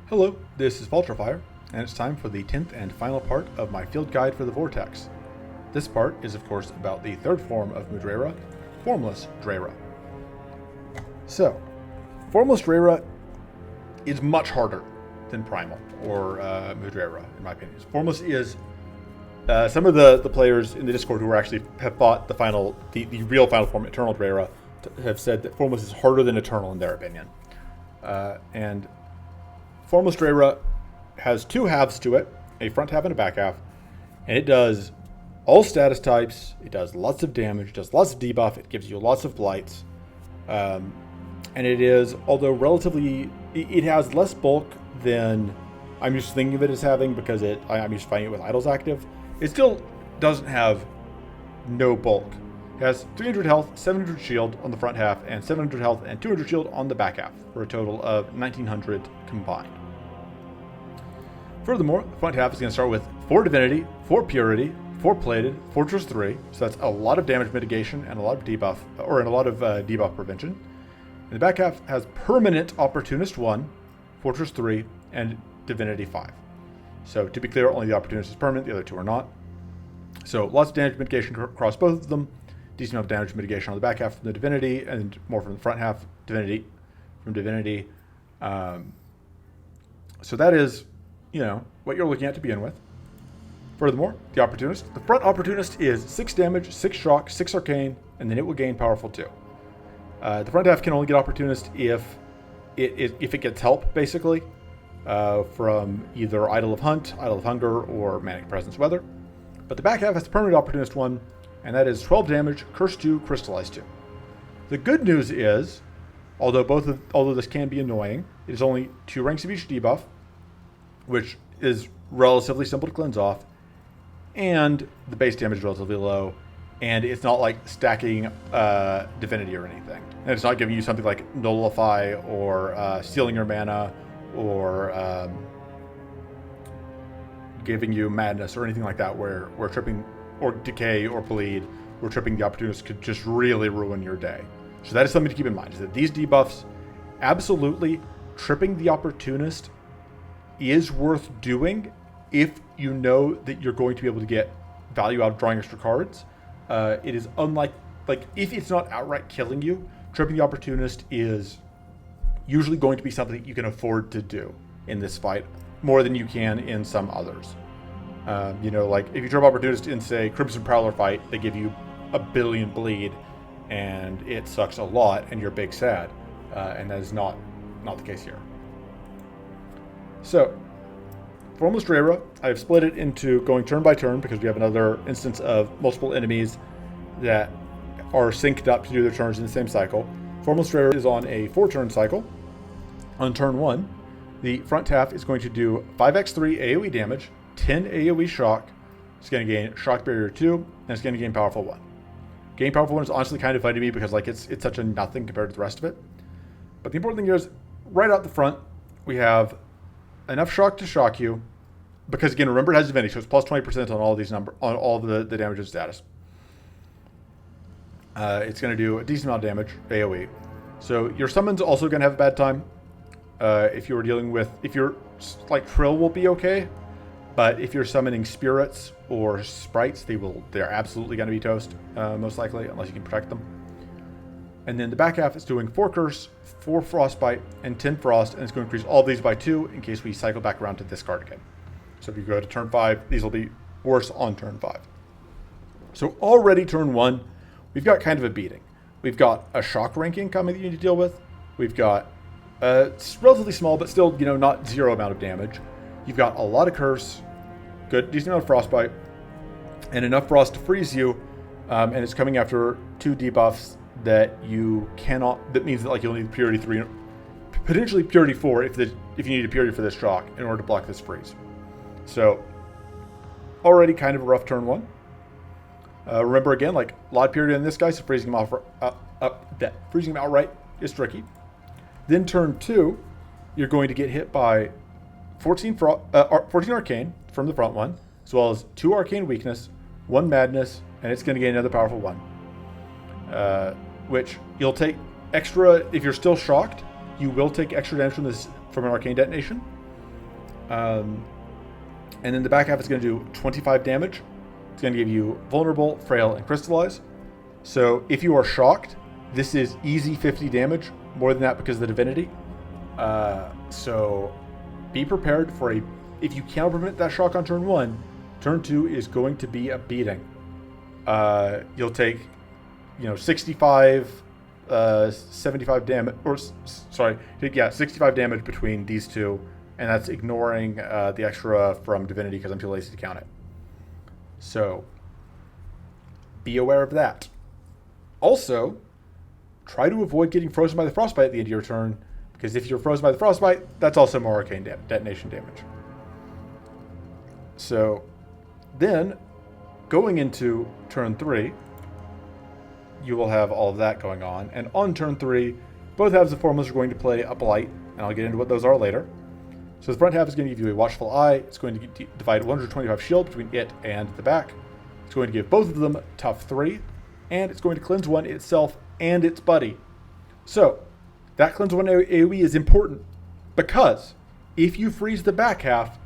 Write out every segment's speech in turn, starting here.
Hello, this is Vulturefire, and it's time for the 10th and final part of my field guide for the Vortex. This part is, of course, about the third form of Draera, Formless Draera. So, Formless Draera is much harder than Primal or Draera, in my opinion. Formless is some of the players in the Discord who have fought the real final form, Eternal Draera, have said that Formless is harder than Eternal in their opinion. And Formless Draera has two halves to it, a front half and a back half, and it does all status types, it does lots of damage, it does lots of debuff, it gives you lots of blights, and it is, although relatively, it has less bulk than I'm used to thinking of it as having because I'm used to fighting it with idols active. It still doesn't have no bulk. It has 300 health, 700 shield on the front half, and 700 health and 200 shield on the back half, for a total of 1900 combined. Furthermore, the front half is going to start with 4 Divinity, 4 Purity, 4 Plated, Fortress 3, so that's a lot of damage mitigation and a lot of debuff, debuff prevention. And the back half has Permanent Opportunist 1, Fortress 3, and Divinity 5. So to be clear, only the Opportunist is permanent, the other two are not. So lots of damage mitigation across both of them, decent amount of damage mitigation on the back half from the Divinity, and more from the front half from Divinity. So that is, what you're looking at to begin with. Furthermore, the Opportunist. The front Opportunist is 6 damage, 6 shock, 6 arcane, and then it will gain powerful 2. The front half can only get Opportunist if it gets help, basically, from either Idol of Hunt, Idol of Hunger, or Manic Presence Weather. But the back half has the Permanent Opportunist 1, and that is 12 damage, Curse 2, Crystallize 2. The good news is, although this can be annoying, it is only 2 ranks of each debuff, which is relatively simple to cleanse off, and the base damage is relatively low, and it's not like stacking Divinity or anything. And it's not giving you something like Nullify or stealing your mana or giving you Madness or anything like that where tripping or Decay or Bleed, where tripping the Opportunist could just really ruin your day. So that is something to keep in mind, is that these debuffs, absolutely tripping the Opportunist is worth doing if you know that you're going to be able to get value out of drawing extra cards. It is unlike, if it's not outright killing you, tripping the Opportunist is usually going to be something you can afford to do in this fight, more than you can in some others. If you trip Opportunist in, say, Crimson Prowler fight, they give you a billion bleed, and it sucks a lot, and you're big sad. And that is not the case here. So, Formless Draera, I've split it into going turn by turn because we have another instance of multiple enemies that are synced up to do their turns in the same cycle. Formless Draera is on a 4-turn cycle. On turn 1, the front half is going to do 5x3 AoE damage, 10 AoE shock. It's going to gain Shock Barrier 2, and it's going to gain Powerful 1. Gain Powerful 1 is honestly kind of funny to me because it's such a nothing compared to the rest of it. But the important thing here is, right out the front, we have enough shock to shock you, because again, remember it has Divinity, so it's plus 20% on all these on all the damage and status. It's going to do a decent amount of damage, AoE. So your summon's also going to have a bad time. If you're Trill will be okay, but if you're summoning spirits or sprites, they're absolutely going to be toast, most likely, unless you can protect them. And then the back half is doing 4 Curse, 4 Frostbite, and 10 Frost, and it's going to increase all these by 2 in case we cycle back around to this card again. So if you go to turn 5, these will be worse on turn 5. So already turn 1, we've got kind of a beating. We've got a shock ranking coming that you need to deal with. We've got it's relatively small, but still, not zero amount of damage. You've got a lot of Curse, decent amount of Frostbite, and enough Frost to freeze you, and it's coming after 2 debuffs that that means that you'll need Purity 3, potentially Purity 4 if you need a Purity for this shock in order to block this freeze. So, already kind of a rough turn 1. Remember again, a lot of Purity on this guy, so freezing him outright is tricky. Then turn 2, you're going to get hit by 14 Arcane from the front one, as well as 2 Arcane Weakness, 1 Madness, and it's going to gain another powerful 1. Which you'll take extra, if you're still shocked, you will take extra damage from an Arcane Detonation. And then the back half is going to do 25 damage. It's going to give you Vulnerable, Frail, and Crystallize. So if you are shocked, this is easy 50 damage. More than that because of the Divinity. So be prepared for if you cannot prevent that shock on turn 1, turn 2 is going to be a beating. You'll take, 65, 75 damage, 65 damage between these two, and that's ignoring the extra from Divinity because I'm too lazy to count it. So be aware of that. Also, try to avoid getting frozen by the Frostbite at the end of your turn, because if you're frozen by the Frostbite, that's also more arcane detonation damage. So then, going into turn 3, you will have all of that going on. And on turn 3, both halves of Formless are going to play a Blight, and I'll get into what those are later. So the front half is going to give you a Watchful Eye. It's going to divide 125 shield between it and the back. It's going to give both of them tough 3, and it's going to cleanse 1 itself and its buddy. So that cleanse 1 AoE is important, because if you freeze the back half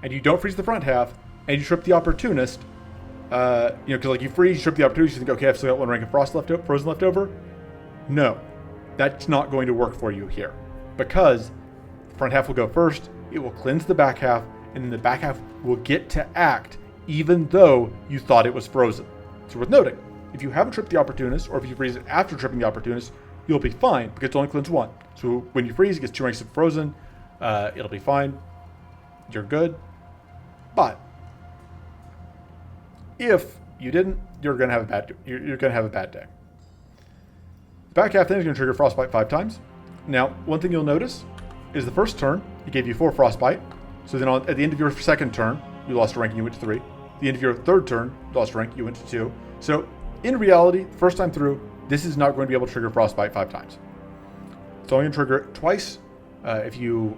and you don't freeze the front half and you trip the Opportunist, because like you freeze, you trip the Opportunist, you think, okay, I've still got 1 rank of frozen left over. No, that's not going to work for you here, because the front half will go first, it will cleanse the back half, and then the back half will get to act even though you thought it was frozen. So worth noting, if you haven't tripped the Opportunist, or if you freeze it after tripping the Opportunist, you'll be fine, because it's only cleanse 1. So when you freeze, it gets 2 ranks of frozen, it'll be fine, you're good. But if you didn't, you're gonna have a bad day. The back half then is gonna trigger Frostbite 5 times. Now, one thing you'll notice is the first turn, it gave you 4 Frostbite. So then at the end of your second turn, you lost a rank and you went to 3. At the end of your third turn, you lost a rank, you went to 2. So in reality, first time through, this is not going to be able to trigger Frostbite 5 times. It's only going to trigger it twice if you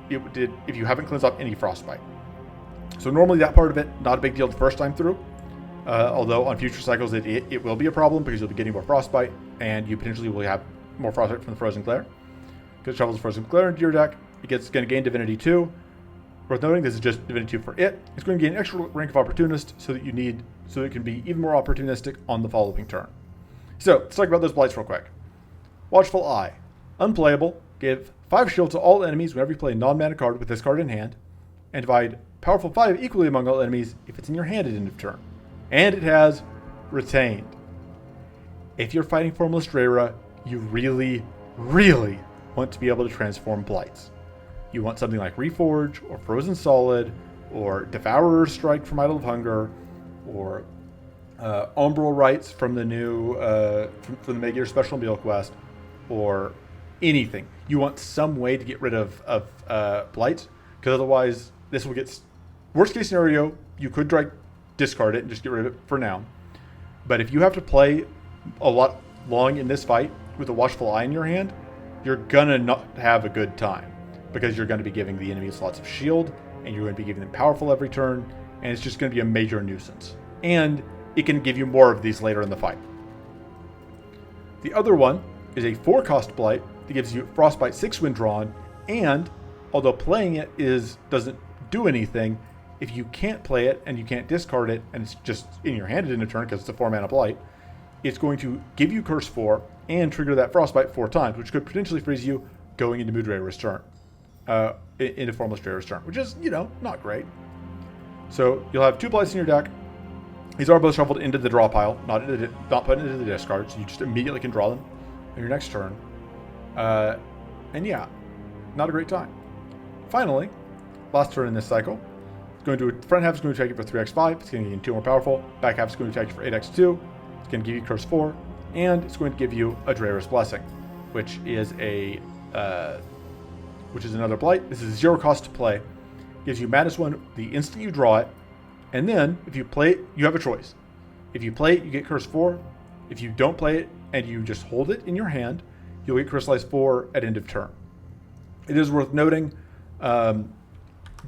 haven't cleansed off any Frostbite. So normally that part of it, not a big deal the first time through. Although on future cycles it will be a problem, because you'll be getting more Frostbite, and you potentially will have more Frostbite from the Frozen Glare. Because it travels Frozen Glare into your deck, it's going to gain Divinity 2. Worth noting, this is just Divinity 2 for it. It's going to gain an extra rank of Opportunist so that it can be even more opportunistic on the following turn. So let's talk about those Blights real quick. Watchful Eye. Unplayable. Give 5 shield to all enemies whenever you play a non-mana card with this card in hand. And divide powerful 5 equally among all enemies if it's in your hand at end of turn. And it has Retained. If you're fighting Formless Draera, you really, really want to be able to transform Blights. You want something like Reforge, or Frozen Solid, or Devourer's Strike from Idol of Hunger, or Umbral Rights from the new from the Mega Gear Special Meal Quest, or anything. You want some way to get rid of Blights, because otherwise this will get... Worst case scenario, you could discard it and just get rid of it for now. But if you have to play a lot long in this fight with a Watchful Eye in your hand, you're gonna not have a good time, because you're going to be giving the enemies lots of shield, and you're going to be giving them powerful every turn, and it's just going to be a major nuisance. And it can give you more of these later in the fight. The other one is a 4-cost Blight that gives you Frostbite 6 when drawn, and although playing it doesn't do anything, if you can't play it and you can't discard it, and it's just in your hand at end of turn because it's a 4-mana Blight, it's going to give you Curse 4 and trigger that Frostbite 4 times, which could potentially freeze you going into Draera's turn. Into Formless Draera's turn, which is, not great. So you'll have 2 Blights in your deck. These are both shuffled into the draw pile, not put into the discard, so you just immediately can draw them in your next turn. And yeah, not a great time. Finally, last turn in this cycle, front half is going to attack you for 3x5, it's going to get 2 more powerful. Back half is going to attack you for 8x2, it's going to give you Curse 4, and it's going to give you a Draera's Blessing, which is another Blight. This is 0 cost to play. Gives you -1 the instant you draw it. And then, if you play it, you have a choice. If you play it, you get Curse 4. If you don't play it, and you just hold it in your hand, you'll get Crystallize 4 at end of turn. It is worth noting,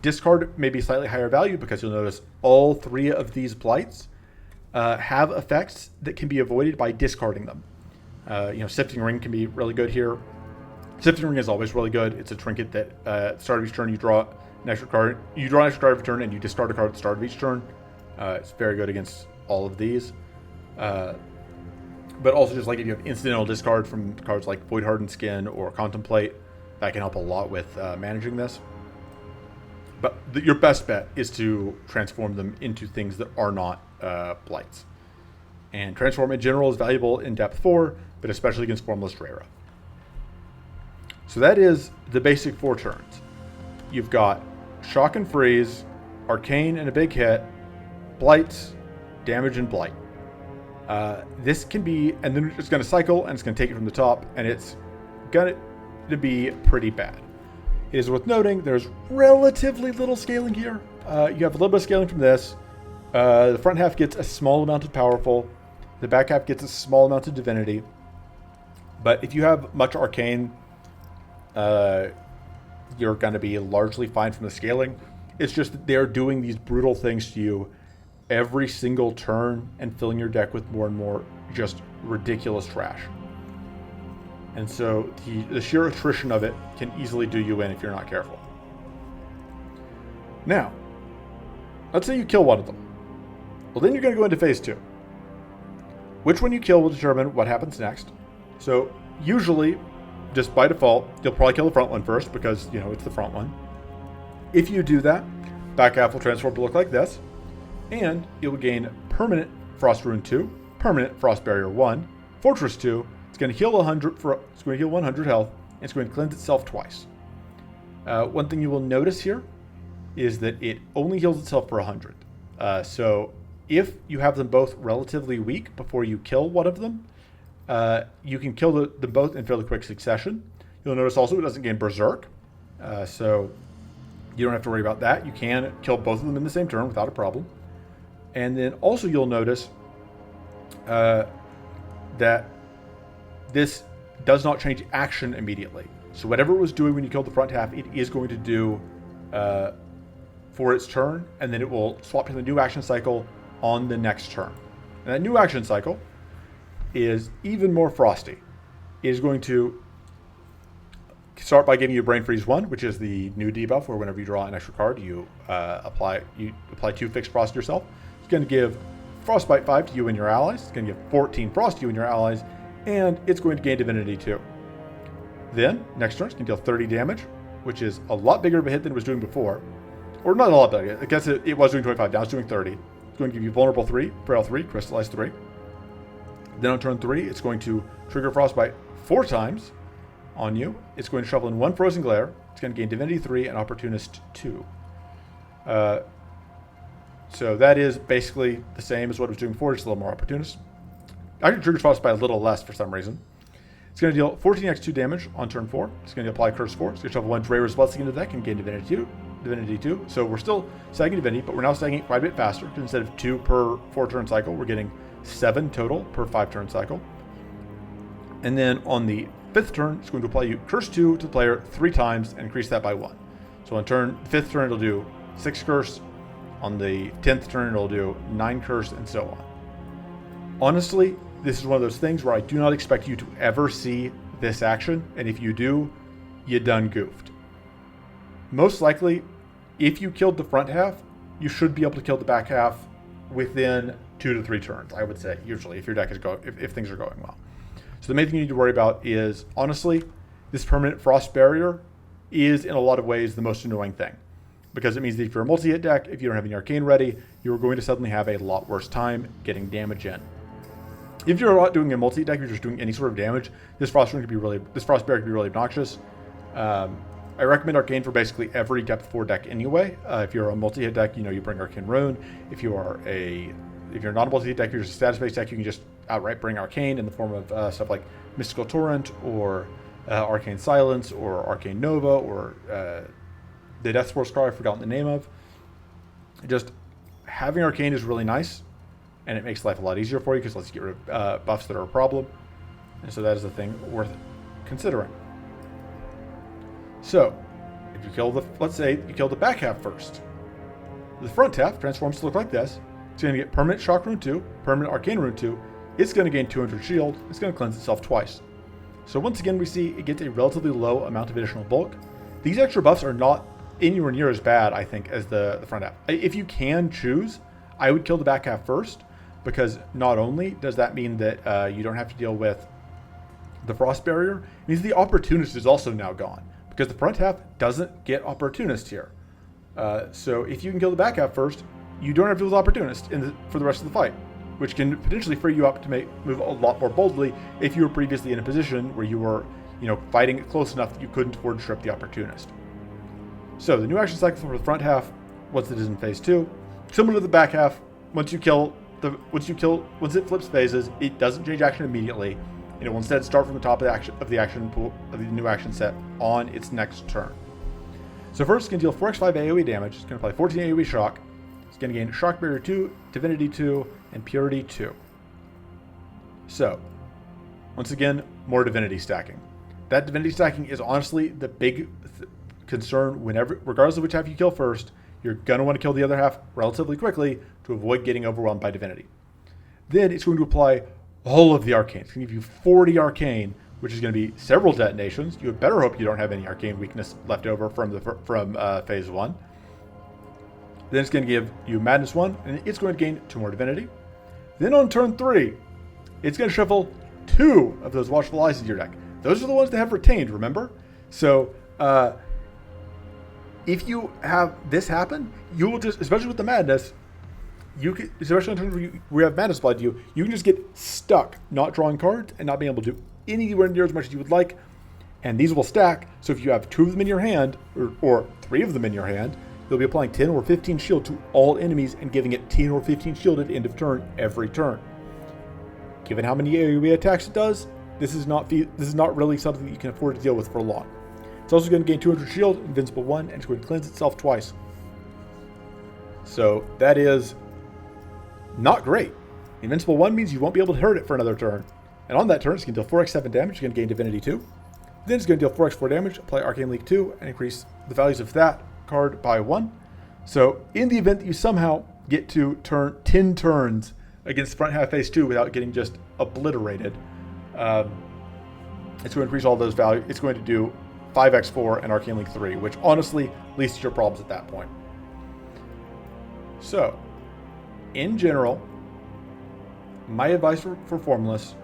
discard may be slightly higher value, because you'll notice all 3 of these Blights have effects that can be avoided by discarding them. Sifting Ring can be really good here. Sifting Ring is always really good. It's a trinket that at the start of each turn you draw an extra card. You draw an extra card every turn, and you discard a card at the start of each turn. It's very good against all of these. But also just like if you have incidental discard from cards like Void Hardened Skin or Contemplate, that can help a lot with managing this. But your best bet is to transform them into things that are not blights. And transform in general is valuable in depth 4, but especially against Formless Draera. So that is the basic 4 turns. You've got Shock and Freeze, Arcane and a big hit, Blights, Damage and Blight. This can be, and then it's going to cycle, and it's going to take it from the top, and it's going to be pretty bad. It is worth noting there's relatively little scaling here. You have a little bit of scaling from this. The front half gets a small amount of Powerful. The back half gets a small amount of Divinity. But if you have much Arcane, you're going to be largely fine from the scaling. It's just that they're doing these brutal things to you every single turn and filling your deck with more and more just ridiculous trash. And so the sheer attrition of it can easily do you in if you're not careful. Now, let's say you kill one of them. Well, then you're going to go into phase 2. Which one you kill will determine what happens next. So usually, just by default, you'll probably kill the front one first because, it's the front one. If you do that, back half will transform to look like this. And you'll gain permanent Frost Rune 2, permanent Frost Barrier 1, Fortress 2. It's going to heal 100 health, and it's going to cleanse itself twice. One thing you will notice here is that it only heals itself for 100. So if you have them both relatively weak before you kill one of them, you can kill them both in fairly quick succession. You'll notice also it doesn't gain Berserk, so you don't have to worry about that. You can kill both of them in the same turn without a problem. And then also you'll notice that this does not change action immediately. So whatever it was doing when you killed the front half, it is going to do for its turn, and then it will swap to the new action cycle on the next turn. And that new action cycle is even more frosty. It is going to start by giving you Brain Freeze 1, which is the new debuff, where whenever you draw an extra card, you apply 2 fixed frost to yourself. It's going to give Frostbite 5 to you and your allies. It's going to give 14 frost to you and your allies, and it's going to gain Divinity 2. Then, next turn, it's going to deal 30 damage, which is a lot bigger of a hit than it was doing before. Or not a lot bigger. I guess it was doing 25, now it's doing 30. It's going to give you Vulnerable 3, Frail 3, Crystallize 3. Then on turn 3, it's going to trigger Frostbite 4 times on you. It's going to shovel in 1 Frozen Glare. It's going to gain Divinity 3 and Opportunist 2. So that is basically the same as what it was doing before, just a little more Opportunist. Actually triggers Frostbite a little less for some reason. It's going to deal 14x2 damage on turn 4. It's going to apply Curse 4. It's going to shovel 1 Draera's Blessing into the deck and gain Divinity 2. So we're still stacking Divinity, but we're now stacking it quite a bit faster. Instead of 2 per 4 turn cycle, we're getting 7 total per 5 turn cycle. And then on the 5th turn, it's going to apply you Curse 2 to the player 3 times and increase that by 1. So on the 5th turn, it'll do 6 Curse. On the 10th turn, it'll do 9 Curse, and so on. Honestly, this is one of those things where I do not expect you to ever see this action, and if you do, you done goofed. Most likely, if you killed the front half, you should be able to kill the back half within 2 to 3 turns, I would say, usually, if your deck is if things are going well. So the main thing you need to worry about is, honestly, this permanent Frost Barrier is, in a lot of ways, the most annoying thing. Because it means that if you're a multi-hit deck, if you don't have any Arcane ready, you're going to suddenly have a lot worse time getting damage in. If you're not doing a multi-hit deck, you're just doing any sort of damage, this Frost Barrier could be really obnoxious. I recommend Arcane for basically every depth 4 deck anyway. If you're a multi-hit deck, you bring Arcane Rune. If you're not a multi-hit deck, you're just a status-based deck, you can just outright bring Arcane in the form of stuff like Mystical Torrent or Arcane Silence or Arcane Nova or the Death Spore Scar I've forgotten the name of. Just having Arcane is really nice, and it makes life a lot easier for you because it lets you get rid of buffs that are a problem. And so that is a thing worth considering. So, if you kill let's say you kill the back half first. The front half transforms to look like this. It's going to get permanent Shock Rune 2, permanent Arcane Rune 2. It's going to gain 200 shield. It's going to cleanse itself twice. So once again, we see it gets a relatively low amount of additional bulk. These extra buffs are not anywhere near as bad, I think, as the front half. If you can choose, I would kill the back half first, because not only does that mean that you don't have to deal with the frost barrier, it means the opportunist is also now gone, because the front half doesn't get opportunist here. So if you can kill the back half first, you don't have to deal with opportunist for the rest of the fight, which can potentially free you up to move a lot more boldly if you were previously in a position where you were, fighting it close enough that you couldn't afford to strip the opportunist. So the new action cycle for the front half, once it is in phase 2, similar to the back half, once it flips phases, it doesn't change action immediately, and it will instead start from the top of the action pool of the new action set on its next turn. So first, it's going to deal 4x5 AoE damage. It's going to apply 14 AoE shock. It's going to gain Shock Barrier 2, Divinity 2, and Purity 2. So, once again, more Divinity stacking. That Divinity stacking is honestly the big concern regardless of which half you kill first. You're going to want to kill the other half relatively quickly to avoid getting overwhelmed by Divinity. Then it's going to apply all of the Arcane. It's going to give you 40 Arcane, which is going to be several detonations. You better hope you don't have any Arcane weakness left over from phase 1. Then it's going to give you Madness 1, and it's going to gain 2 more Divinity. Then on turn 3, it's going to shuffle 2 of those Watchful Eyes into your deck. Those are the ones that have retained, remember? So, if you have this happen, you will just, especially with the Madness, especially on turns where we have Madness applied to you, you can just get stuck not drawing cards and not being able to do anywhere near as much as you would like. And these will stack, so if you have 2 of them in your hand, or 3 of them in your hand, you'll be applying 10 or 15 shield to all enemies and giving it 10 or 15 shield at the end of turn every turn. Given how many AoE attacks it does, this is not really something that you can afford to deal with for long. It's also going to gain 200 shield, Invincible 1, and it's going to cleanse itself twice. So that is not great. Invincible 1 means you won't be able to hurt it for another turn. And on that turn, it's going to deal 4x7 damage, it's going to gain Divinity 2. Then it's going to deal 4x4 damage, apply Arcane Leak 2, and increase the values of that card by 1. So in the event that you somehow get to turn 10 turns against front half phase 2 without getting just obliterated, it's going to increase all those values. It's going to do 5x4 and Arcane Leak 3, which honestly leads to your problems at that point. So, in general, my advice for Formless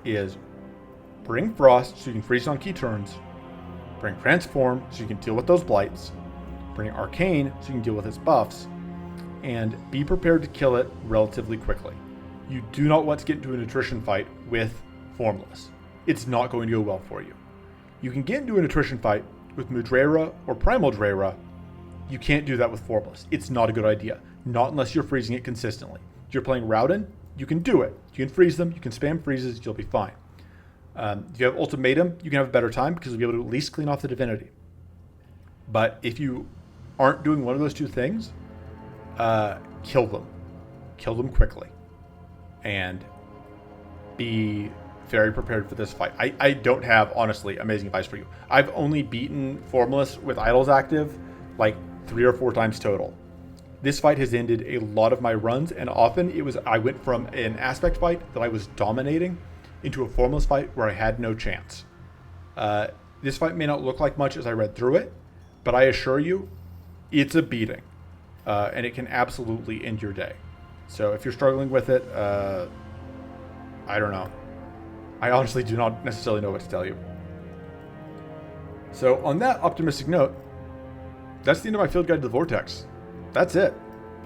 is bring Frost so you can freeze on key turns, bring Transform so you can deal with those blights, bring Arcane so you can deal with its buffs, and be prepared to kill it relatively quickly. You do not want to get into an attrition fight with Formless. It's not going to go well for you. You can get into an attrition fight with Draera or Primal Draera. You can't do that with Formless. It's not a good idea. Not unless you're freezing it consistently. If you're playing Rauden, you can do it. You can freeze them. You can spam freezes. You'll be fine. If you have Ultimatum, you can have a better time because you'll be able to at least clean off the Divinity. But if you aren't doing one of those two things, kill them. Kill them quickly. And be very prepared for this fight. I don't have, honestly, amazing advice for you. I've only beaten Formless with Idols active like 3 or 4 times total. This fight has ended a lot of my runs, and often I went from an aspect fight that I was dominating into a Formless fight where I had no chance. This fight may not look like much as I read through it, but I assure you, it's a beating. And it can absolutely end your day. So if you're struggling with it, I don't know. I honestly do not necessarily know what to tell you. So on that optimistic note, that's the end of my field guide to the Vortex. That's it.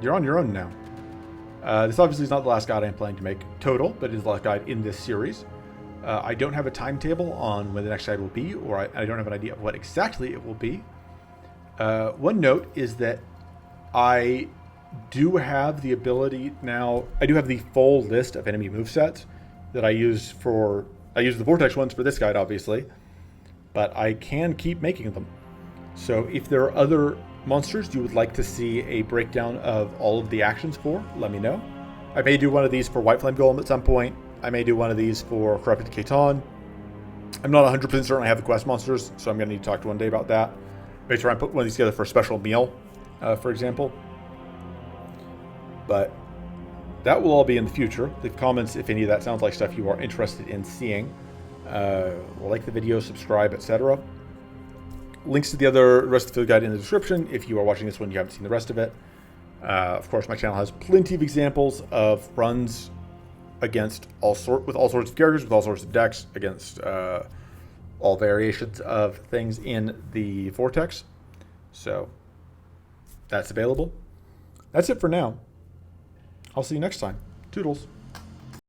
You're on your own now. This obviously is not the last guide I'm planning to make total, but it is the last guide in this series. I don't have a timetable on when the next guide will be, or I don't have an idea of what exactly it will be. One note is that I do have the ability now, I do have the full list of enemy movesets that I use the Vortex ones for this guide, obviously, but I can keep making them. So if there are other monsters you would like to see a breakdown of all of the actions for, let me know. I may do one of these for White Flame Golem at some point. I may do one of these for Corrupted Khaitan. I'm not 100% certain I have the quest monsters, so I'm going to need to talk to one day about that. Maybe try and put one of these together for a special meal, for example. But that will all be in the future. Leave comments if any of that sounds like stuff you are interested in seeing. Like the video, subscribe, etc. links to the rest of the field guide in the description. If you are watching this one, you haven't seen the rest of it. Of course, my channel has plenty of examples of runs against with all sorts of characters, with all sorts of decks, against all variations of things in the Vortex. So that's available. That's it for now. I'll see you next time. Toodles.